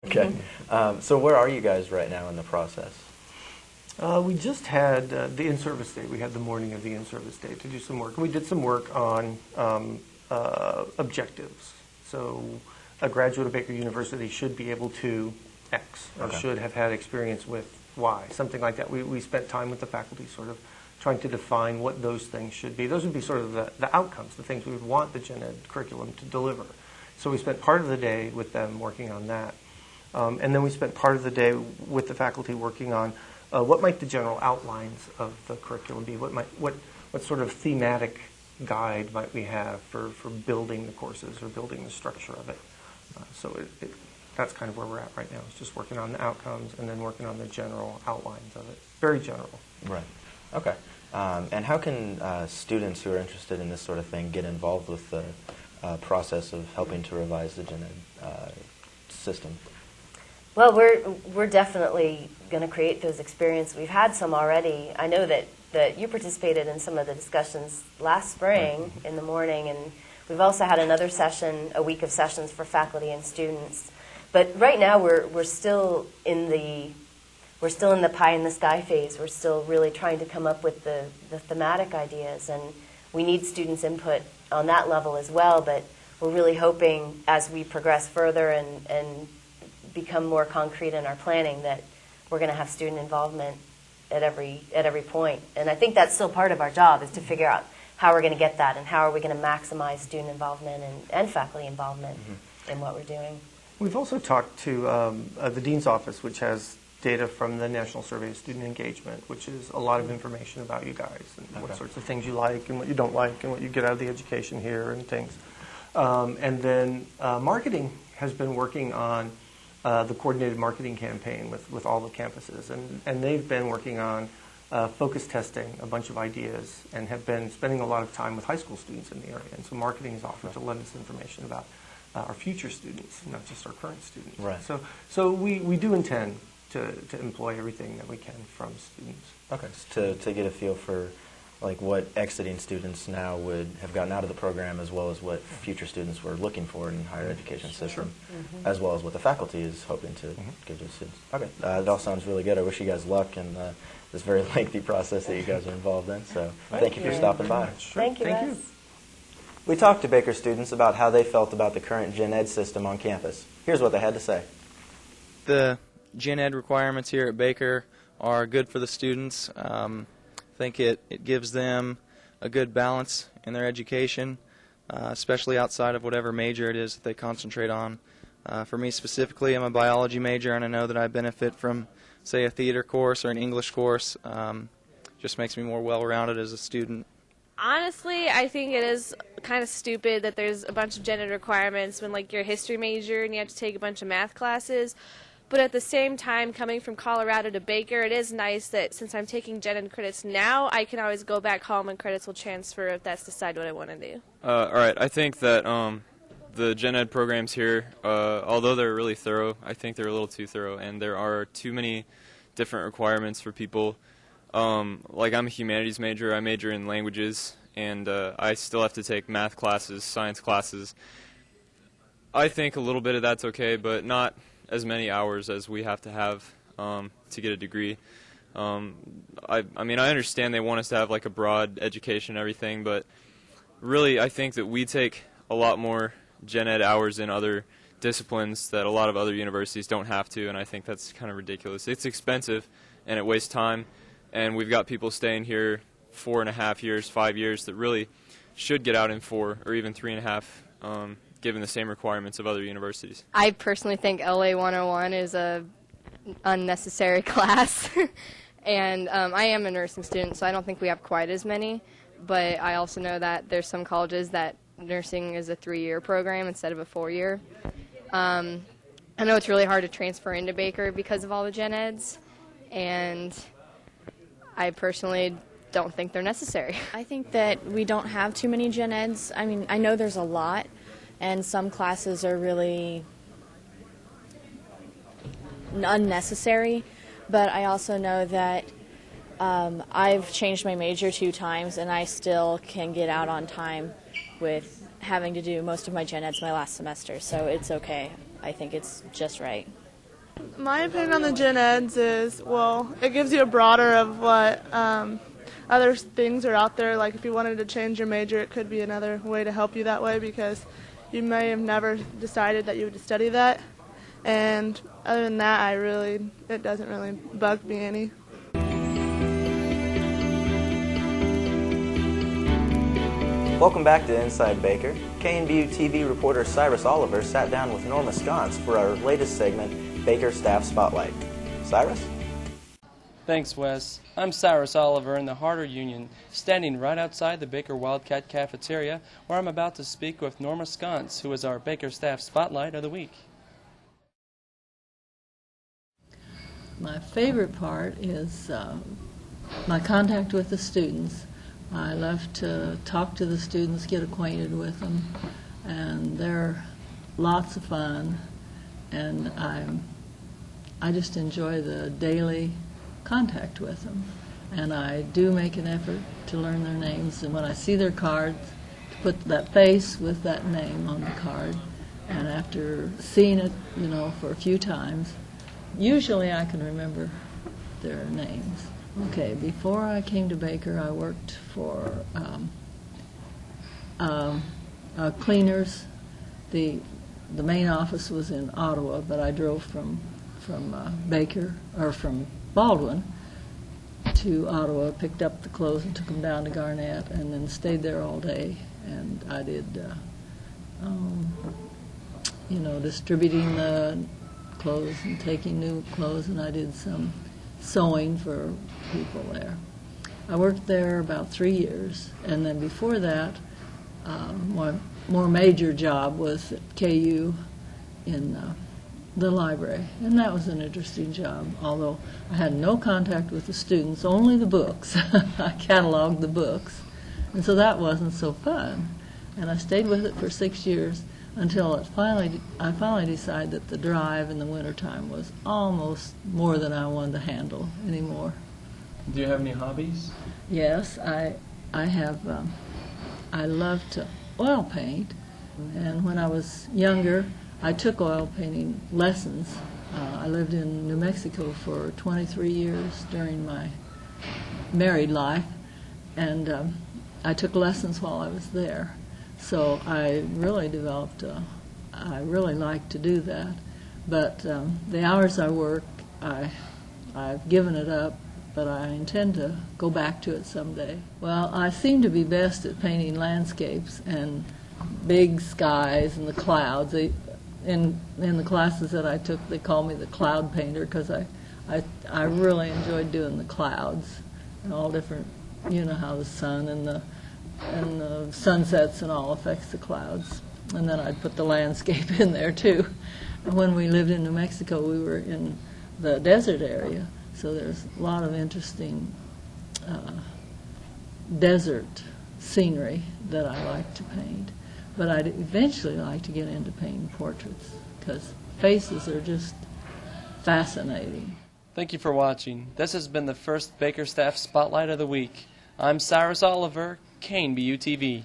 Okay. So where are you guys right now in the process? We just had the in-service day. We had the morning of the in-service day to do some work. We did some work on objectives. So a graduate of Baker University should be able to X, or Okay. should have had experience with Y, something like that. We spent time with the faculty sort of trying to define what those things should be. Those would be sort of the outcomes, the things we would want the gen ed curriculum to deliver. So we spent part of the day with them working on that. And then we spent part of the day with the faculty working on what might the general outlines of the curriculum be? What sort of thematic guide might we have for building the courses or building the structure of it? That's kind of where we're at right now. It's just working on the outcomes and then working on the general outlines of it. Very general. Right. Okay. And how can students who are interested in this sort of thing get involved with the process of helping to revise the gen ed system? Well, we're definitely going to create those experiences. We've had some already. I know that you participated in some of the discussions last spring in the morning, and we've also had another session, a week of sessions for faculty and students. But right now we're still in the pie in the sky phase. We're still really trying to come up with the thematic ideas, and we need students' input on that level as well. But we're really hoping as we progress further and become more concrete in our planning that we're going to have student involvement at every point. And I think that's still part of our job, is to figure out how we're going to get that and how are we going to maximize student involvement and faculty involvement in what we're doing. We've also talked to the Dean's Office, which has data from the National Survey of Student Engagement, which is a lot of information about you guys and what sorts of things you like and what you don't like and what you get out of the education here and things. And then marketing has been working on the coordinated marketing campaign with all the campuses. And they've been working on focus testing a bunch of ideas and have been spending a lot of time with high school students in the area. And so marketing has offered to lend us information about our future students, not just our current students. Right. So we do intend to employ everything that we can from students. Okay. To get a feel for like what exiting students now would have gotten out of the program, as well as what future students were looking for in the higher education system, as well as what the faculty is hoping to give to the students. Okay, that all sounds really good. I wish you guys luck in this very lengthy process that you guys are involved in. So thank you for stopping by. Sure. Thank you. We talked to Baker students about how they felt about the current gen ed system on campus. Here's what they had to say. The gen ed requirements here at Baker are good for the students. I think it gives them a good balance in their education, especially outside of whatever major it is that they concentrate on. For me specifically, I'm a biology major, and I know that I benefit from, say, a theater course or an English course. Just makes me more well-rounded as a student. Honestly, I think it is kind of stupid that there's a bunch of gen ed requirements when, like, you're a history major and you have to take a bunch of math classes. But at the same time, coming from Colorado to Baker, it is nice that since I'm taking gen ed credits now, I can always go back home and credits will transfer if that's decide what I want to do. All right, I think that the gen ed programs here, although they're really thorough, I think they're a little too thorough, and there are too many different requirements for people. Like, I'm a humanities major, I major in languages, and I still have to take math classes, science classes. I think a little bit of that's okay, but not as many hours as we have to have to get a degree. I mean, I understand they want us to have like a broad education and everything, but really I think that we take a lot more gen ed hours in other disciplines that a lot of other universities don't have to, and I think that's kind of ridiculous. It's expensive and it wastes time, and we've got people staying here 4.5 years, 5 years that really should get out in 4 or even 3.5, given the same requirements of other universities. I personally think LA 101 is a unnecessary class. And I am a nursing student, so I don't think we have quite as many. But I also know that there's some colleges that nursing is a 3-year program instead of a 4-year. I know it's really hard to transfer into Baker because of all the gen eds, and I personally don't think they're necessary. I think that we don't have too many gen eds. I mean, I know there's a lot, and some classes are really unnecessary, but I also know that I've changed my major 2 times, and I still can get out on time with having to do most of my gen eds my last semester, so it's okay. I think it's just right. My opinion on the gen eds is, well, it gives you a broader of what other things are out there. Like if you wanted to change your major, it could be another way to help you that way because you may have never decided that you would study that. And other than that, it doesn't really bug me any. Welcome back to Inside Baker. KNBU TV reporter Cyrus Oliver sat down with Norma Sconce for our latest segment, Baker Staff Spotlight. Cyrus? Thanks, Wes. I'm Cyrus Oliver in the Harder Union, standing right outside the Baker Wildcat Cafeteria, where I'm about to speak with Norma Sconce, who is our Baker Staff Spotlight of the Week. My favorite part is my contact with the students. I love to talk to the students, get acquainted with them, and they're lots of fun, and I just enjoy the daily contact with them. And I do make an effort to learn their names, and when I see their cards, to put that face with that name on the card. And after seeing it, for a few times, usually I can remember their names. Okay, before I came to Baker, I worked for cleaners. The main office was in Ottawa, but I drove from Baker, or from Baldwin to Ottawa, picked up the clothes and took them down to Garnett, and then stayed there all day. And I did, distributing the clothes and taking new clothes, and I did some sewing for people there. I worked there about 3 years, and then before that, my more major job was at KU in the library, and that was an interesting job, although I had no contact with the students, only the books. I cataloged the books, and so that wasn't so fun. And I stayed with it for 6 years until I finally decided that the drive in the wintertime was almost more than I wanted to handle anymore. Do you have any hobbies? Yes, I have. I love to oil paint, and when I was younger, I took oil painting lessons. I lived in New Mexico for 23 years during my married life, and I took lessons while I was there. So I really developed, I really like to do that. But the hours I work, I've given it up, but I intend to go back to it someday. Well, I seem to be best at painting landscapes and big skies and the clouds. In the classes that I took, they called me the cloud painter because I really enjoyed doing the clouds and all different, how the sun and the sunsets and all affects the clouds. And then I'd put the landscape in there too. And when we lived in New Mexico, we were in the desert area, so there's a lot of interesting desert scenery that I like to paint. But I'd eventually like to get into painting portraits because faces are just fascinating. Thank you for watching. This has been the first Baker Staff Spotlight of the Week. I'm Cyrus Oliver, KNBU TV.